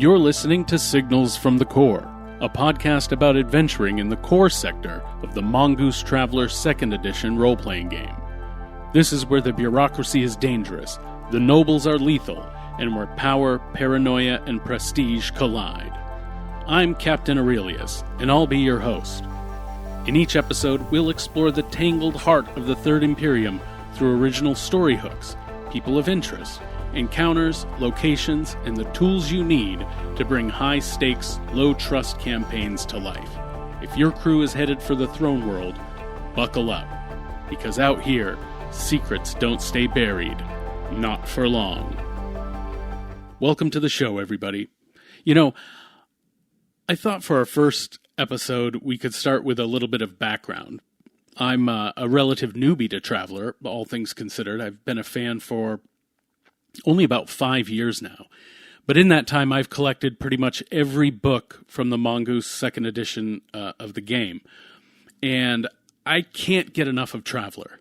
You're listening to Signals from the Core, a podcast about adventuring in the core sector of the Mongoose Traveller 2nd Edition role-playing game. This is where the bureaucracy is dangerous, the nobles are lethal, and where power, paranoia, and prestige collide. I'm Captain Aurelius, and I'll be your host. In each episode, we'll explore the tangled heart of the Third Imperium through original story hooks, people of interest, encounters, locations, and the tools you need to bring high-stakes, low-trust campaigns to life. If your crew is headed for the throne world, buckle up, because out here, secrets don't stay buried. Not for long. Welcome to the show, everybody. I thought for our first episode, we could start with a little bit of background. I'm a relative newbie to Traveller, all things considered. I've been a fan for only about 5 years now. But in that time, I've collected pretty much every book from the Mongoose 2nd Edition of the game. And I can't get enough of Traveller.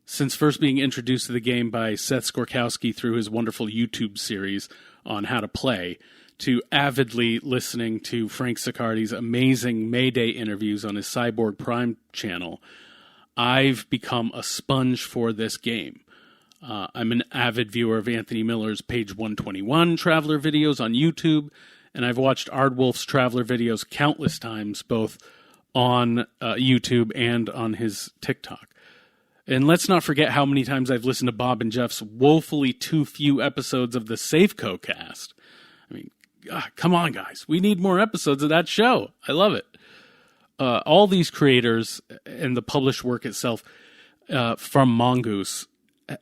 Since first being introduced to the game by Seth Skorkowski through his wonderful YouTube series on how to play, to avidly listening to Frank Siccardi's amazing Mayday interviews on his Cyborg Prime channel, I've become a sponge for this game. I'm an avid viewer of Anthony Miller's Page 121 Traveller videos on YouTube, and I've watched Ardwolf's Traveller videos countless times, both on YouTube and on his TikTok. And let's not forget how many times I've listened to Bob and Jeff's woefully too few episodes of the Safeco cast. I mean, come on, guys. We need more episodes of that show. I love it. All these creators and the published work itself from Mongoose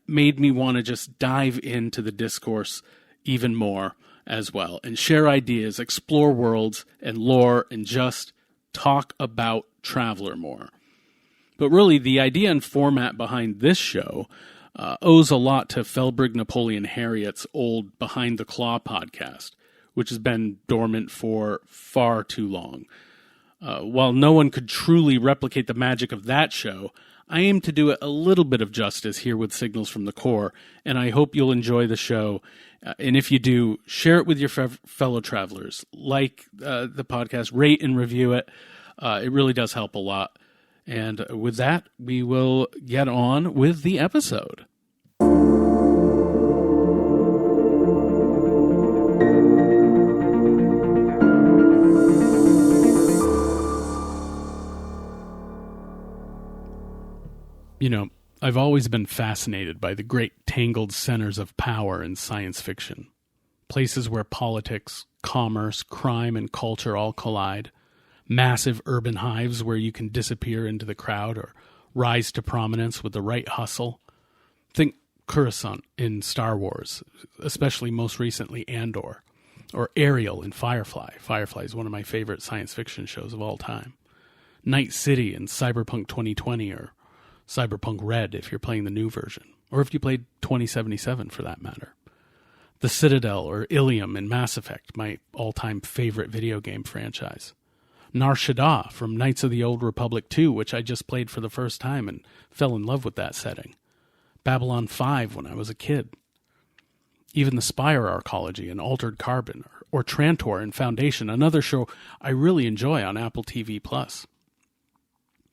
made me want to just dive into the discourse even more as well and share ideas, explore worlds and lore, and just talk about Traveller more. But really, the idea and format behind this show owes a lot to Felbrigg Napoleon Harriet's old Behind the Claw podcast, which has been dormant for far too long. While no one could truly replicate the magic of that show, I aim to do it a little bit of justice here with Signals from the Core, and I hope you'll enjoy the show. And if you do, share it with your fellow travelers. Like the podcast, rate and review it. It really does help a lot. And with that, we will get on with the episode. I've always been fascinated by the great tangled centers of power in science fiction. Places where politics, commerce, crime, and culture all collide. Massive urban hives where you can disappear into the crowd or rise to prominence with the right hustle. Think Coruscant in Star Wars, especially most recently Andor, or Ariel in Firefly. Firefly is one of my favorite science fiction shows of all time. Night City in Cyberpunk 2020, or Cyberpunk Red if you're playing the new version, or if you played 2077 for that matter. The Citadel or Ilium in Mass Effect, my all-time favorite video game franchise. Nar Shaddaa from Knights of the Old Republic 2, which I just played for the first time and fell in love with that setting. Babylon 5 when I was a kid. Even the Spire Arcology in Altered Carbon, or Trantor in Foundation, another show I really enjoy on Apple TV+.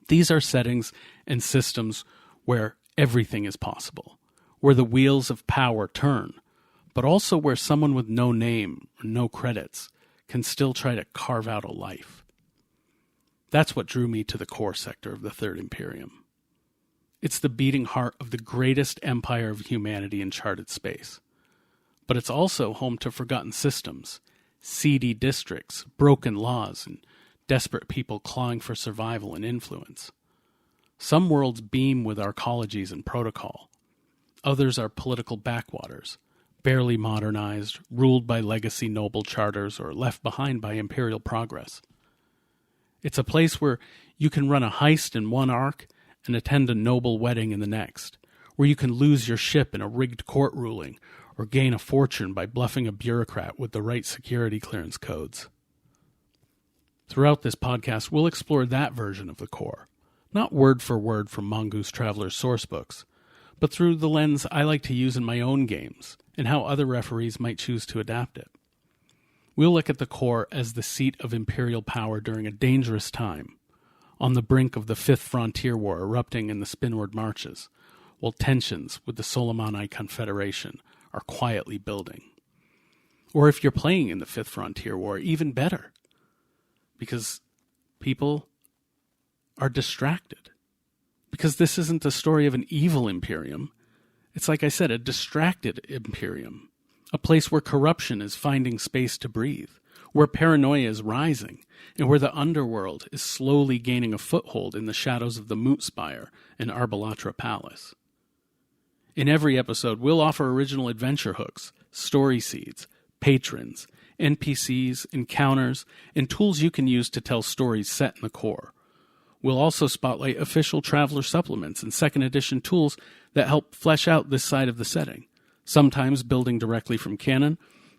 These are settings and systems where everything is possible, where the wheels of power turn, but also where someone with no name or no credits can still try to carve out a life. That's what drew me to the core sector of the Third Imperium. It's the beating heart of the greatest empire of humanity in charted space. But it's also home to forgotten systems, seedy districts, broken laws, and desperate people clawing for survival and influence. Some worlds beam with arcologies and protocol. Others are political backwaters, barely modernized, ruled by legacy noble charters, or left behind by imperial progress. It's a place where you can run a heist in one arc and attend a noble wedding in the next, where you can lose your ship in a rigged court ruling, or gain a fortune by bluffing a bureaucrat with the right security clearance codes. Throughout this podcast, we'll explore that version of the core, not word for word from Mongoose Traveller's sourcebooks, but through the lens I like to use in my own games and how other referees might choose to adapt it. We'll look at the core as the seat of Imperial power during a dangerous time, on the brink of the Fifth Frontier War erupting in the Spinward Marches, while tensions with the Solomoni Confederation are quietly building. Or if you're playing in the Fifth Frontier War, even better, because people are distracted. Because this isn't the story of an evil Imperium. It's, like I said, a distracted Imperium. A place where corruption is finding space to breathe, where paranoia is rising, and where the underworld is slowly gaining a foothold in the shadows of the Moot Spire and Arbalatra Palace. In every episode, we'll offer original adventure hooks, story seeds, patrons, NPCs, encounters, and tools you can use to tell stories set in the core. We'll also spotlight official Traveller supplements and second edition tools that help flesh out this side of the setting, sometimes building directly from canon,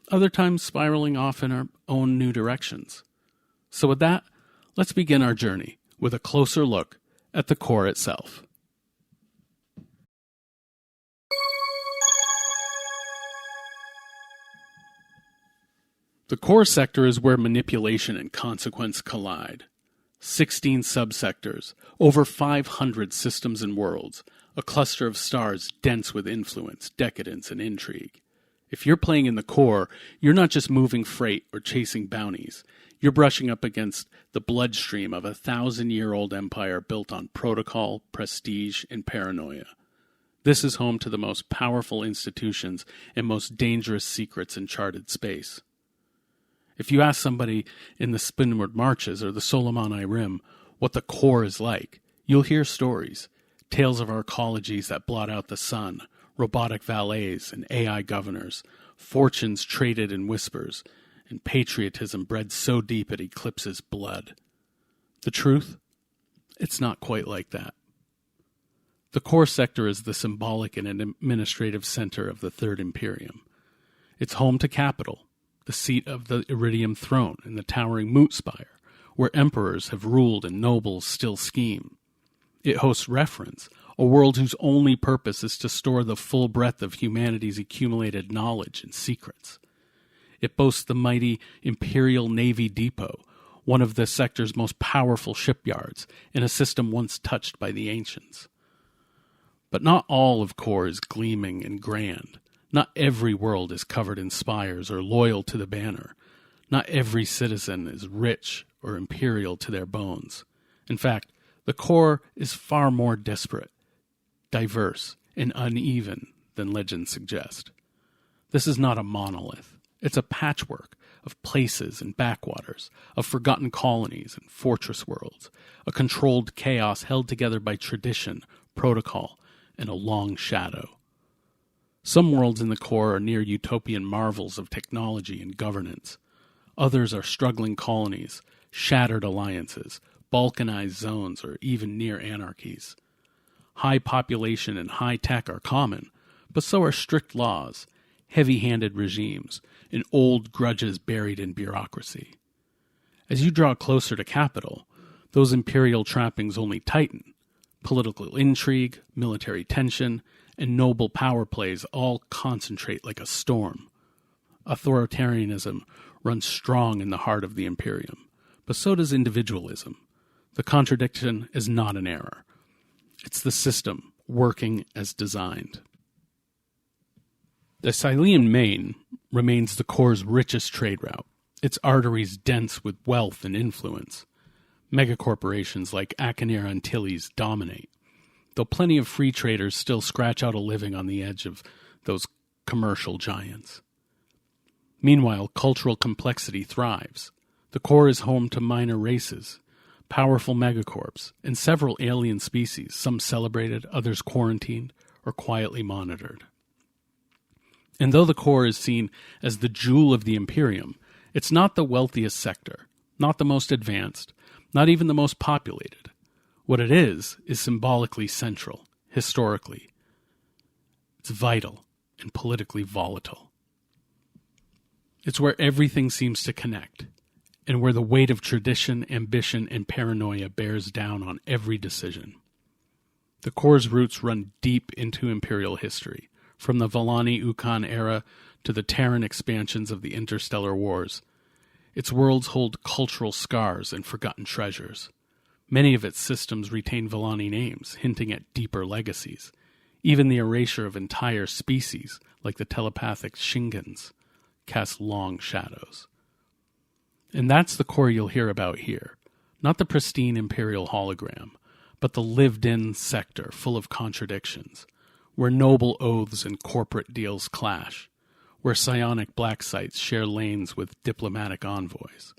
other times spiraling off in our own new directions. So with that, let's begin our journey with a closer look at the core itself. The core sector is where manipulation and consequence collide. 16 subsectors, over 500 systems and worlds, a cluster of stars dense with influence, decadence, and intrigue. If you're playing in the core, you're not just moving freight or chasing bounties. You're brushing up against the bloodstream of a 1,000-year-old empire built on protocol, prestige, and paranoia. This is home to the most powerful institutions and most dangerous secrets in charted space. If you ask somebody in the Spinward Marches or the Solomoni Rim what the core is like, you'll hear stories, tales of arcologies that blot out the sun, robotic valets and AI governors, fortunes traded in whispers, and patriotism bred so deep it eclipses blood. The truth? It's not quite like that. The core sector is the symbolic and administrative center of the Third Imperium. It's home to capital, the seat of the Iridium throne in the towering Moot Spire, where emperors have ruled and nobles still scheme. It hosts Reference, a world whose only purpose is to store the full breadth of humanity's accumulated knowledge and secrets. It boasts the mighty Imperial Navy Depot, one of the sector's most powerful shipyards, in a system once touched by the ancients. But not all of core is gleaming and grand. Not every world is covered in spires or loyal to the banner. Not every citizen is rich or imperial to their bones. In fact, the core is far more disparate, diverse, and uneven than legends suggest. This is not a monolith. It's a patchwork of places and backwaters, of forgotten colonies and fortress worlds, a controlled chaos held together by tradition, protocol, and a long shadow. Some worlds in the core are near utopian marvels of technology and governance. Others are struggling colonies, shattered alliances, balkanized zones, or even near anarchies. High population and high tech are common, but so are strict laws, heavy-handed regimes, and old grudges buried in bureaucracy. As you draw closer to capital, those imperial trappings only tighten. Political intrigue, military tension, and noble power plays all concentrate like a storm. Authoritarianism runs strong in the heart of the Imperium, but so does individualism. The contradiction is not an error. It's the system working as designed. The Silean Main remains the core's richest trade route, its arteries dense with wealth and influence. Megacorporations like Akinir Antilles dominate, though plenty of free traders still scratch out a living on the edge of those commercial giants. Meanwhile, cultural complexity thrives. The core is home to minor races, powerful megacorps, and several alien species, some celebrated, others quarantined, or quietly monitored. And though the core is seen as the jewel of the Imperium, it's not the wealthiest sector, not the most advanced, not even the most populated. What it is symbolically central, historically. It's vital and politically volatile. It's where everything seems to connect, and where the weight of tradition, ambition, and paranoia bears down on every decision. The core's roots run deep into Imperial history, from the Valani-Ukan era to the Terran expansions of the Interstellar Wars. Its worlds hold cultural scars and forgotten treasures. Many of its systems retain Villani names, hinting at deeper legacies. Even the erasure of entire species, like the telepathic Shingans, cast long shadows. And that's the core you'll hear about here. Not the pristine Imperial hologram, but the lived-in sector full of contradictions, where noble oaths and corporate deals clash, where psionic black sites share lanes with diplomatic envoys,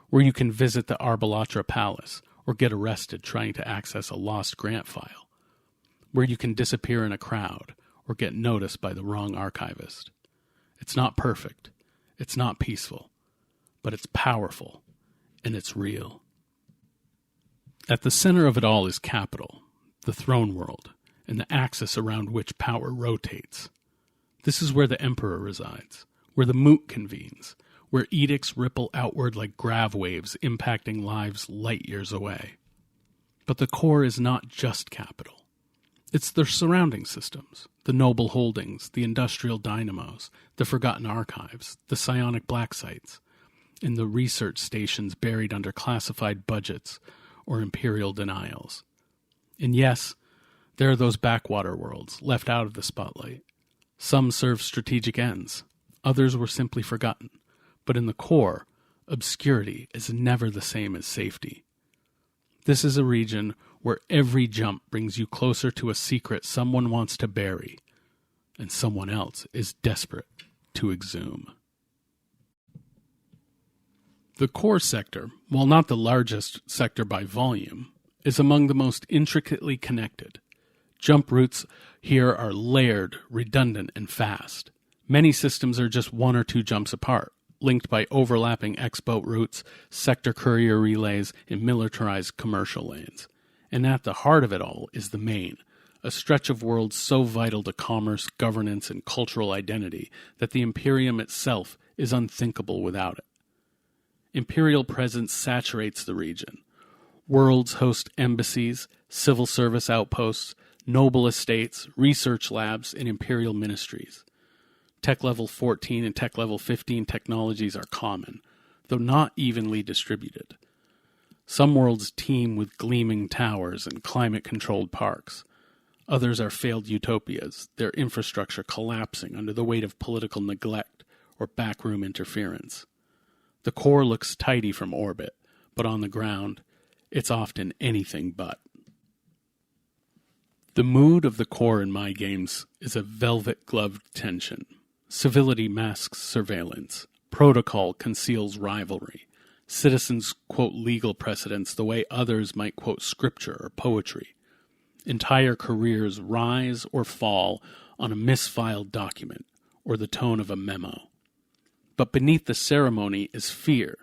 where you can visit the Arbalatra Palace or get arrested trying to access a lost grant file, where you can disappear in a crowd or get noticed by the wrong archivist. It's not perfect, it's not peaceful, but it's powerful, and it's real. At the center of it all is capital, the throne world, and the axis around which power rotates. This is where the emperor resides, where the moot convenes, where edicts ripple outward like grav waves impacting lives light years away. But the core is not just capital. It's the surrounding systems, the noble holdings, the industrial dynamos, the forgotten archives, the psionic black sites, and the research stations buried under classified budgets or imperial denials. And yes, there are those backwater worlds left out of the spotlight. Some serve strategic ends, others were simply forgotten. But in the core, obscurity is never the same as safety. This is a region where every jump brings you closer to a secret someone wants to bury, and someone else is desperate to exhume. The core sector, while not the largest sector by volume, is among the most intricately connected. Jump routes here are layered, redundant, and fast. Many systems are just one or two jumps apart, linked by overlapping X-boat routes, sector courier relays, and militarized commercial lanes. And at the heart of it all is the main, a stretch of worlds so vital to commerce, governance, and cultural identity that the Imperium itself is unthinkable without it. Imperial presence saturates the region. Worlds host embassies, civil service outposts, noble estates, research labs, and Imperial ministries. Tech level 14 and tech level 15 technologies are common, though not evenly distributed. Some worlds teem with gleaming towers and climate-controlled parks. Others are failed utopias, their infrastructure collapsing under the weight of political neglect or backroom interference. The core looks tidy from orbit, but on the ground, it's often anything but. The mood of the core in my games is a velvet-gloved tension. Civility masks surveillance. Protocol conceals rivalry. Citizens quote legal precedents the way others might quote scripture or poetry. Entire careers rise or fall on a misfiled document or the tone of a memo. But beneath the ceremony is fear.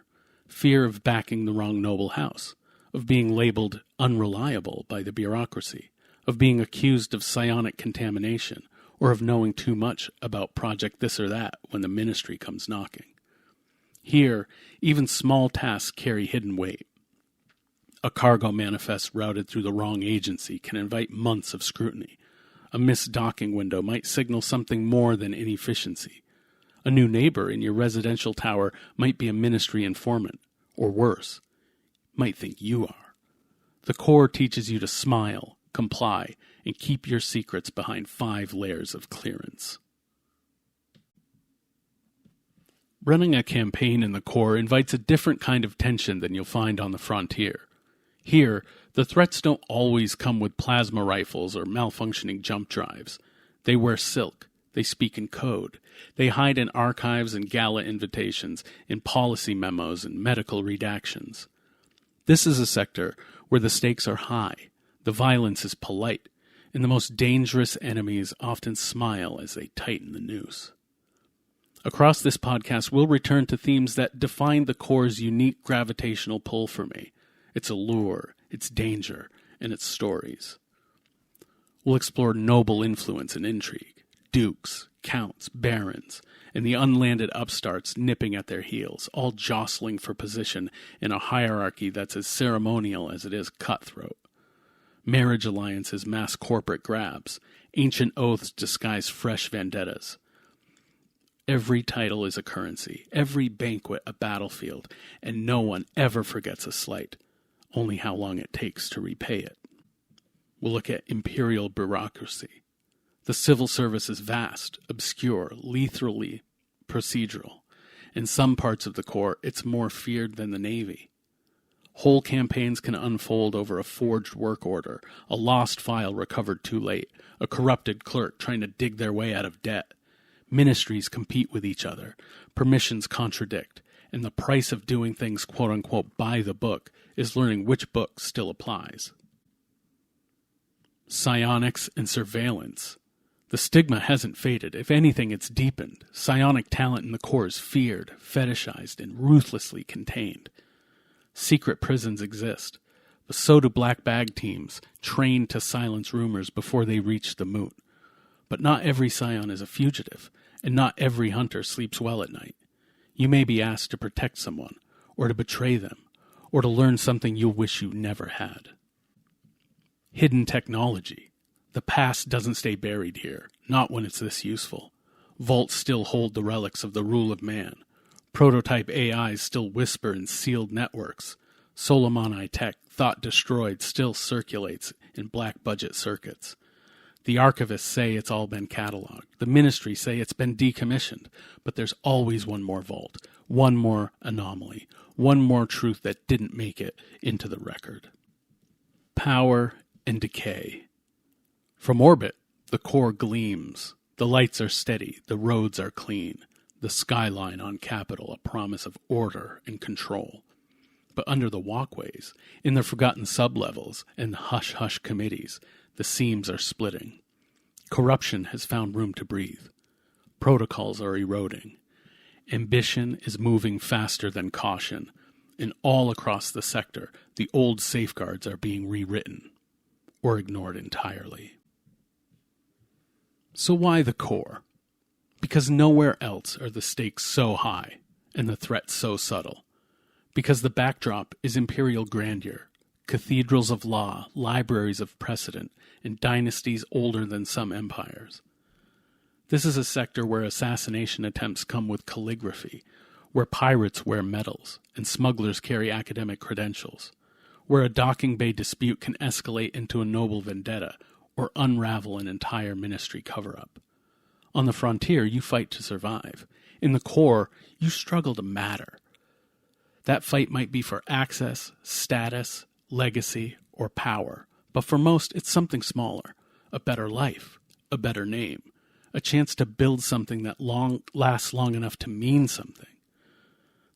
Fear of backing the wrong noble house, of being labeled unreliable by the bureaucracy, of being accused of psionic contamination, or of knowing too much about project this or that when the ministry comes knocking. Here, even small tasks carry hidden weight. A cargo manifest routed through the wrong agency can invite months of scrutiny. A missed docking window might signal something more than inefficiency. A new neighbor in your residential tower might be a ministry informant, or worse, might think you are. The core teaches you to smile, comply, and keep your secrets behind 5 layers of clearance. Running a campaign in the core invites a different kind of tension than you'll find on the frontier. Here, the threats don't always come with plasma rifles or malfunctioning jump drives. They wear silk. They speak in code. They hide in archives and gala invitations, in policy memos and medical redactions. This is a sector where the stakes are high, the violence is polite, and the most dangerous enemies often smile as they tighten the noose. Across this podcast, we'll return to themes that define the core's unique gravitational pull for me, its allure, its danger, and its stories. We'll explore noble influence and intrigue, dukes, counts, barons, and the unlanded upstarts nipping at their heels, all jostling for position in a hierarchy that's as ceremonial as it is cutthroat. Marriage alliances mask corporate grabs, ancient oaths disguise fresh vendettas. Every title is a currency, every banquet a battlefield, and no one ever forgets a slight, only how long it takes to repay it. We'll look at Imperial bureaucracy. The civil service is vast, obscure, lethally procedural. In some parts of the Corps, it's more feared than the Navy. Whole campaigns can unfold over a forged work order, a lost file recovered too late, a corrupted clerk trying to dig their way out of debt. Ministries compete with each other, permissions contradict, and the price of doing things quote-unquote by the book is learning which book still applies. Psionics and surveillance. The stigma hasn't faded. If anything, it's deepened. Psionic talent in the Corps is feared, fetishized, and ruthlessly contained. Secret prisons exist, but so do black bag teams, trained to silence rumors before they reach the moot. But not every scion is a fugitive, and not every hunter sleeps well at night. You may be asked to protect someone, or to betray them, or to learn something you'll wish you never had. Hidden technology. The past doesn't stay buried here, not when it's this useful. Vaults still hold the relics of the rule of man. Prototype AIs still whisper in sealed networks. Solomoni tech, thought destroyed, still circulates in black budget circuits. The archivists say it's all been cataloged. The ministry say it's been decommissioned. But there's always one more vault, one more anomaly, one more truth that didn't make it into the record. Power and decay. From orbit, the Corps gleams. The lights are steady, the roads are clean. The skyline on Capitol a promise of order and control. But under the walkways, in the forgotten sublevels and hush-hush committees, the seams are splitting. Corruption has found room to breathe. Protocols are eroding. Ambition is moving faster than caution, and all across the sector, the old safeguards are being rewritten, or ignored entirely. So why the Corps? Because nowhere else are the stakes so high, and the threat so subtle. Because the backdrop is imperial grandeur, cathedrals of law, libraries of precedent, and dynasties older than some empires. This is a sector where assassination attempts come with calligraphy, where pirates wear medals, and smugglers carry academic credentials, where a docking bay dispute can escalate into a noble vendetta, or unravel an entire ministry cover-up. On the frontier, you fight to survive. In the Corps, you struggle to matter. That fight might be for access, status, legacy, or power, but for most, it's something smaller. A better life, a better name, a chance to build something that lasts long enough to mean something.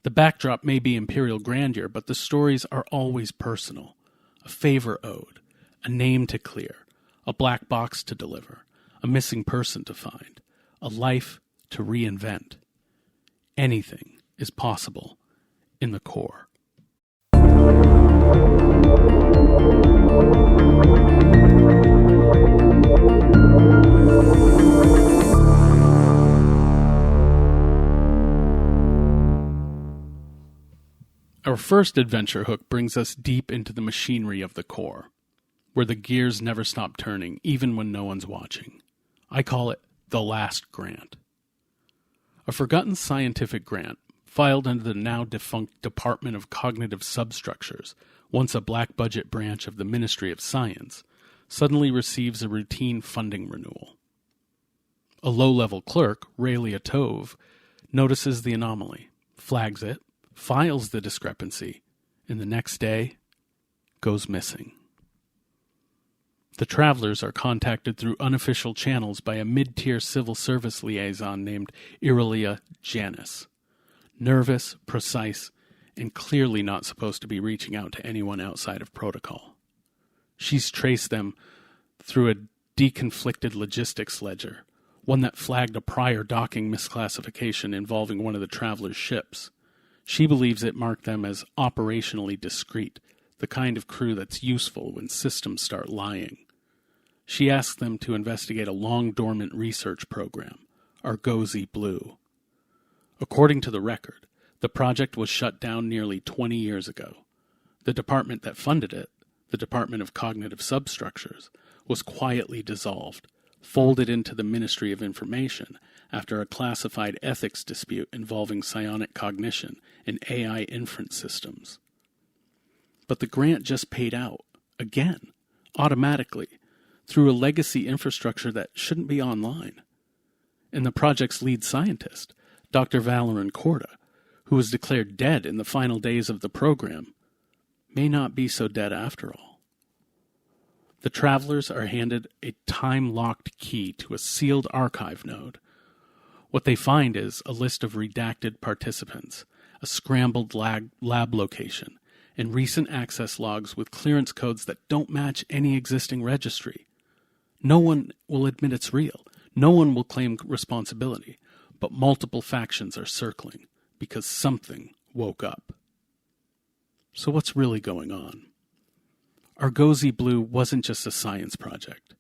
The backdrop may be imperial grandeur, but the stories are always personal. A favor owed, a name to clear, a black box to deliver, a missing person to find, a life to reinvent. Anything is possible in the Corps. Our first adventure hook brings us deep into the machinery of the Corps, where the gears never stop turning, even when no one's watching. I call it the last grant. A forgotten scientific grant, filed under the now-defunct Department of Cognitive Substructures, once a black-budget branch of the Ministry of Science, suddenly receives a routine funding renewal. A low-level clerk, Raylia Tove, notices the anomaly, flags it, files the discrepancy, and the next day goes missing. The travelers are contacted through unofficial channels by a mid-tier civil service liaison named Irelia Janis. Nervous, precise, and clearly not supposed to be reaching out to anyone outside of protocol. She's traced them through a deconflicted logistics ledger, one that flagged a prior docking misclassification involving one of the travelers' ships. She believes it marked them as operationally discreet, the kind of crew that's useful when systems start lying. She asks them to investigate a long-dormant research program, Argosy Blue. According to the record, the project was shut down nearly 20 years ago. The department that funded it, the Department of Cognitive Substructures, was quietly dissolved, folded into the Ministry of Information after a classified ethics dispute involving psionic cognition and AI inference systems. But the grant just paid out, again, automatically, through a legacy infrastructure that shouldn't be online. And the project's lead scientist, Dr. Valerin Korda, who was declared dead in the final days of the program, may not be so dead after all. The travelers are handed a time-locked key to a sealed archive node. What they find is a list of redacted participants, a scrambled lab location, and recent access logs with clearance codes that don't match any existing registry. No one will admit it's real. No one will claim responsibility, but multiple factions are circling because something woke up. So what's really going on? Argosy Blue wasn't just a science project.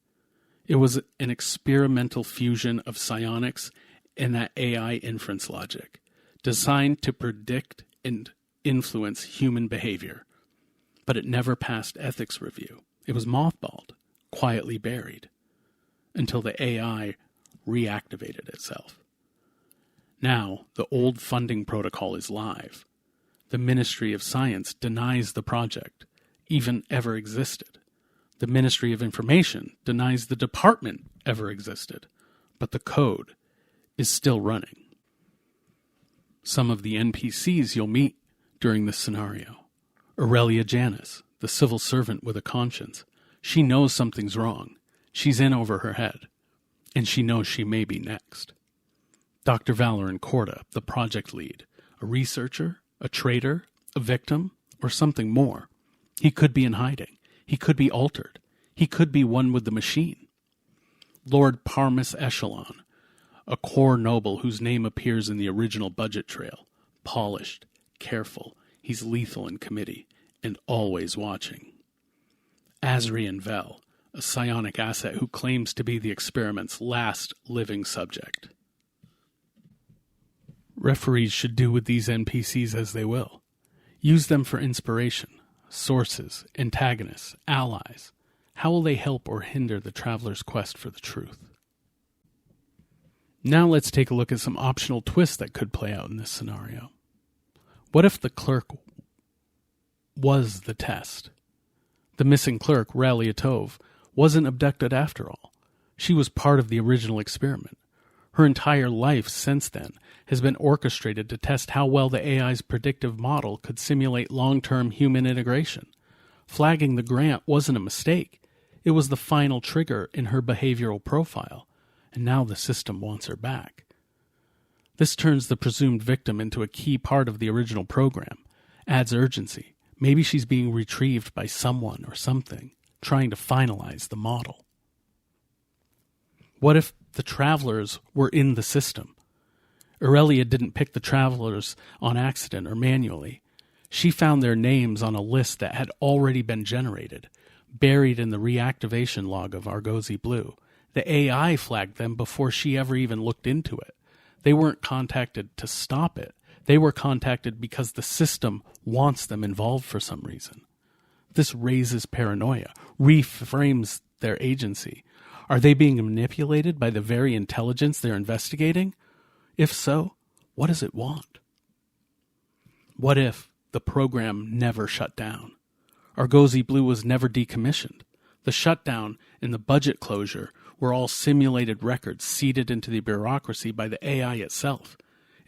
It was an experimental fusion of psionics and that AI inference logic, designed to predict and influence human behavior. But it never passed ethics review. It was mothballed, quietly buried, until the AI reactivated itself. Now, the old funding protocol is live. The Ministry of Science denies the project even ever existed. The Ministry of Information denies the department ever existed, but the code is still running. Some of the NPCs you'll meet during this scenario. Aurelia Janus, the civil servant with a conscience. She knows something's wrong. She's in over her head, and she knows she may be next. Dr. Valerin Korda, the project lead, a researcher, a traitor, a victim, or something more. He could be in hiding. He could be altered. He could be one with the machine. Lord Parmus Echelon, a core noble whose name appears in the original budget trail. Polished, careful, he's lethal in committee, and always watching. Azrian Vel, a psionic asset who claims to be the experiment's last living subject. Referees should do with these NPCs as they will. Use them for inspiration. Sources, antagonists, allies. How will they help or hinder the traveler's quest for the truth? Now let's take a look at some optional twists that could play out in this scenario. What if the clerk was the test? The missing clerk, Ralia Tove, wasn't abducted after all. She was part of the original experiment. Her entire life since then has been orchestrated to test how well the AI's predictive model could simulate long-term human integration. Flagging the grant wasn't a mistake. It was the final trigger in her behavioral profile, and now the system wants her back. This turns the presumed victim into a key part of the original program, adds urgency. Maybe she's being retrieved by someone or something, trying to finalize the model. What if the travelers were in the system? Aurelia didn't pick the travelers on accident or manually. She found their names on a list that had already been generated, buried in the reactivation log of Argosy Blue. The AI flagged them before she ever even looked into it. They weren't contacted to stop it. They were contacted because the system wants them involved for some reason. This raises paranoia, reframes their agency. Are they being manipulated by the very intelligence they're investigating? If so, what does it want? What if the program never shut down? Argosy Blue was never decommissioned. The shutdown and the budget closure were all simulated records seeded into the bureaucracy by the AI itself.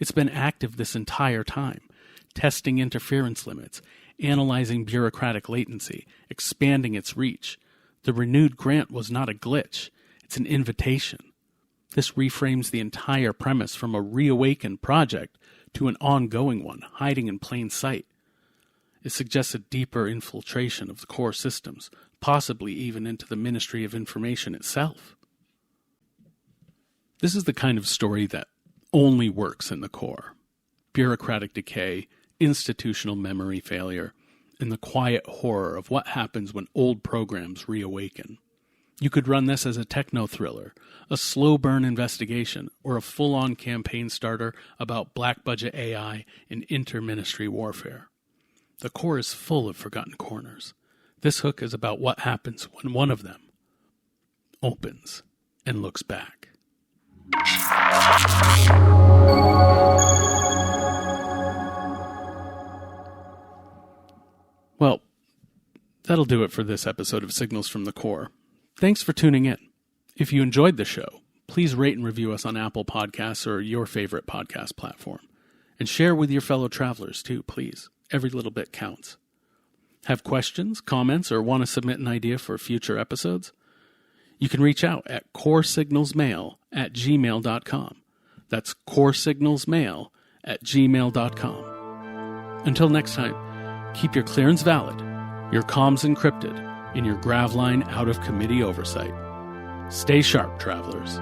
It's been active this entire time, testing interference limits, analyzing bureaucratic latency, expanding its reach. The renewed grant was not a glitch. It's an invitation. This reframes the entire premise from a reawakened project to an ongoing one, hiding in plain sight. It suggests a deeper infiltration of the core systems, possibly even into the Ministry of Information itself. This is the kind of story that only works in the core. Bureaucratic decay, institutional memory failure, and the quiet horror of what happens when old programs reawaken. You could run this as a techno-thriller, a slow-burn investigation, or a full-on campaign starter about black-budget AI and inter-ministry warfare. The core is full of forgotten corners. This hook is about what happens when one of them opens, and looks back. Well, that'll do it for this episode of Signals from the Core. Thanks for tuning in. If you enjoyed the show, please rate and review us on Apple Podcasts or your favorite podcast platform. And share with your fellow travelers too, please. Every little bit counts. Have questions, comments, or want to submit an idea for future episodes? You can reach out at coresignalsmail@gmail.com. That's coresignalsmail@gmail.com. Until next time, keep your clearance valid, your comms encrypted, and your gravline out of committee oversight. Stay sharp, travelers.